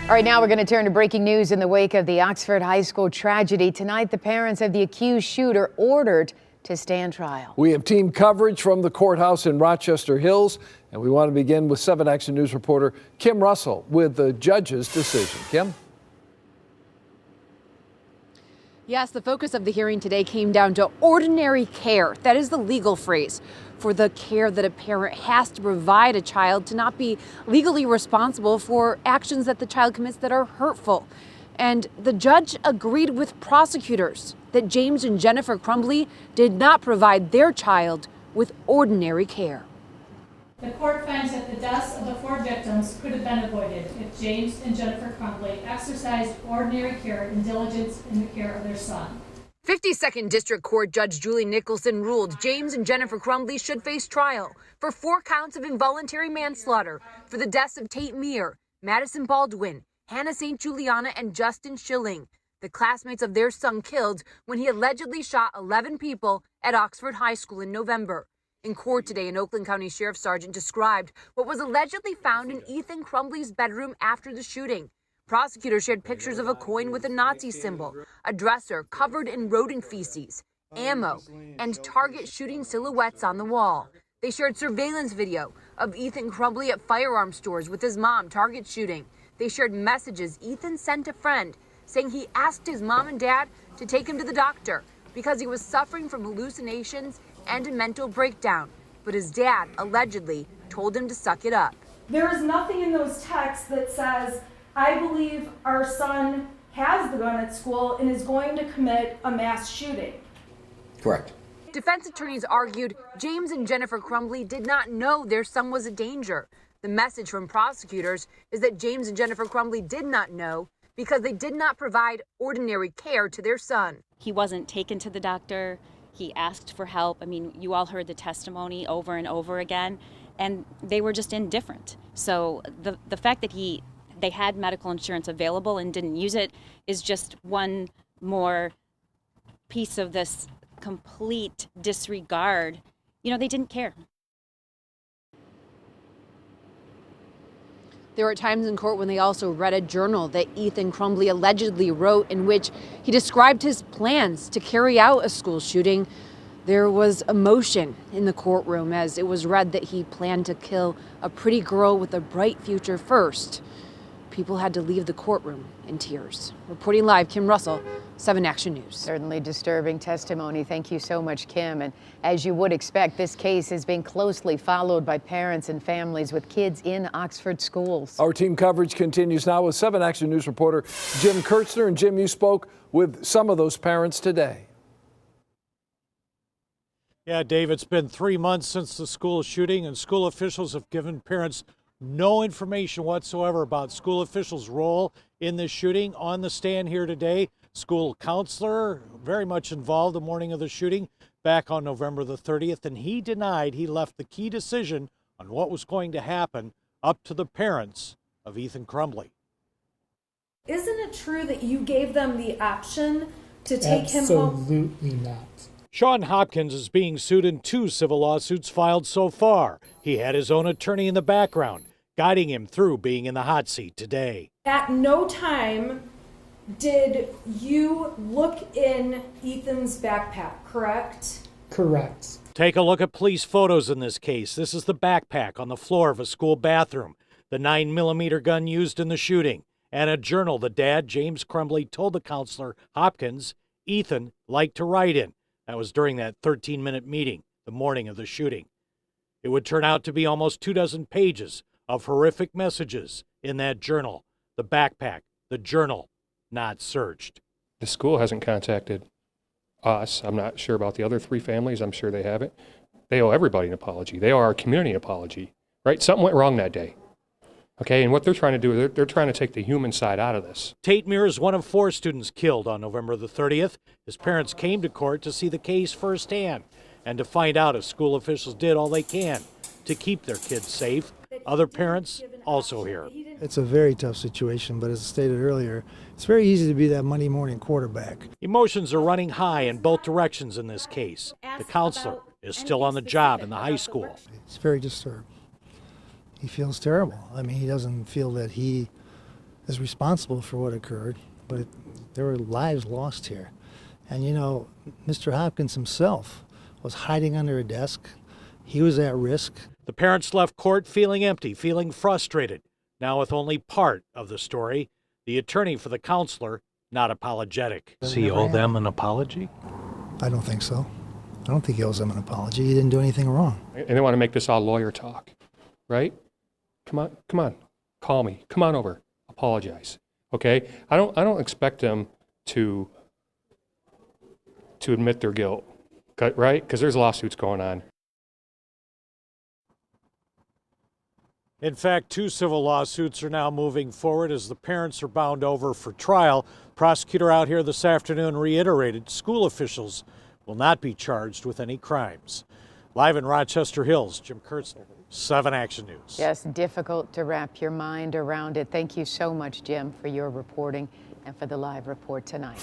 All right, now we're going to turn to breaking news in the wake of the Oxford High School tragedy. Tonight, the parents of the accused shooter ordered to stand trial. We have team coverage from the courthouse in Rochester Hills, and we want to begin with 7 Action News reporter Kim Russell with the judge's decision. Kim? Yes, the focus of the hearing today came down to ordinary care. That is the legal phrase for the care that a parent has to provide a child to not be legally responsible for actions that the child commits that are hurtful. And the judge agreed with prosecutors that James and Jennifer Crumbley did not provide their child with ordinary care. The court finds that the deaths of the 4 victims could have been avoided if James and Jennifer Crumbley exercised ordinary care and diligence in the care of their son. 52nd District Court Judge Julie Nicholson ruled James and Jennifer Crumbley should face trial for 4 counts of involuntary manslaughter for the deaths of Tate Meir, Madison Baldwin, Hannah St. Juliana, and Justin Schilling, the classmates of their son killed when he allegedly shot 11 people at Oxford High School in November. In court today, an Oakland County Sheriff's Sergeant described what was allegedly found in Ethan Crumbley's bedroom after the shooting. Prosecutors shared pictures of a coin with a Nazi symbol, a dresser covered in rodent feces, ammo, and target shooting silhouettes on the wall. They shared surveillance video of Ethan Crumbley at firearm stores with his mom target shooting. They shared messages Ethan sent a friend saying he asked his mom and dad to take him to the doctor because he was suffering from hallucinations and a mental breakdown, but his dad allegedly told him to suck it up. There is nothing in those texts that says, I believe our son has the gun at school and is going to commit a mass shooting. Correct. Defense attorneys argued James and Jennifer Crumbley did not know their son was a danger. The message from prosecutors is that James and Jennifer Crumbley did not know because they did not provide ordinary care to their son. He wasn't taken to the doctor. He asked for help. I mean, you all heard the testimony over and over again, and they were just indifferent. So the fact that they had medical insurance available and didn't use it is just one more piece of this complete disregard. You know, they didn't care. There were times in court when they also read a journal that Ethan Crumbley allegedly wrote in which he described his plans to carry out a school shooting. There was emotion in the courtroom as it was read that he planned to kill a pretty girl with a bright future first. People had to leave the courtroom in tears. Reporting live, Kim Russell, 7 Action News. Certainly disturbing testimony. Thank you so much, Kim. And as you would expect, this case is being closely followed by parents and families with kids in Oxford schools. Our team coverage continues now with 7 Action News reporter Jim Kurtzner. And Jim, you spoke with some of those parents today. Yeah, Dave, it's been 3 months since the school shooting, and school officials have given parents no information whatsoever about school officials' role in this shooting. On the stand here today, school counselor very much involved the morning of the shooting back on November the 30th, and he denied he left the key decision on what was going to happen up to the parents of Ethan Crumbley. Isn't it true that you gave them the option to take him home? Absolutely not. Sean Hopkins is being sued in 2 civil lawsuits filed so far. He had his own attorney in the background, guiding him through being in the hot seat today. At no time did you look in Ethan's backpack, correct? Correct. Take a look at police photos in this case. This is the backpack on the floor of a school bathroom, the 9mm gun used in the shooting, and a journal the dad, James Crumbley, told the counselor, Hopkins, Ethan liked to write in. That was during that 13-minute meeting the morning of the shooting. It would turn out to be almost 24 pages of horrific messages in that journal. The backpack, the journal, not searched. The school hasn't contacted us. I'm not sure about the other 3 families. I'm sure they haven't. They owe everybody an apology. They owe our community an apology, right? Something went wrong that day. Okay, and what they're trying to do is they're trying to take the human side out of this. Tate Meir is one of 4 students killed on November the 30th. His parents came to court to see the case firsthand and to find out if school officials did all they can to keep their kids safe. Other parents also here. It's a very tough situation, but as stated earlier, it's very easy to be that Monday morning quarterback. Emotions are running high in both directions in this case. The counselor is still on the job in the high school. It's very disturbed. He feels terrible. I mean, he doesn't feel that he is responsible for what occurred, but there were lives lost here. And you know, Mr. Hopkins himself was hiding under a desk. He was at risk. The parents left court feeling empty, feeling frustrated. Now with only part of the story, the attorney for the counselor not apologetic. Does he owe them an apology? I don't think so. I don't think he owes them an apology. He didn't do anything wrong. And they want to make this all lawyer talk, right? Come on, call me. Come on over. Apologize. Okay? I don't expect them to admit their guilt, right? Because there's lawsuits going on. In fact, 2 civil lawsuits are now moving forward as the parents are bound over for trial. Prosecutor out here this afternoon reiterated school officials will not be charged with any crimes. Live in Rochester Hills, Jim Kurtzel, 7 Action News. Yes, difficult to wrap your mind around it. Thank you so much, Jim, for your reporting and for the live report tonight.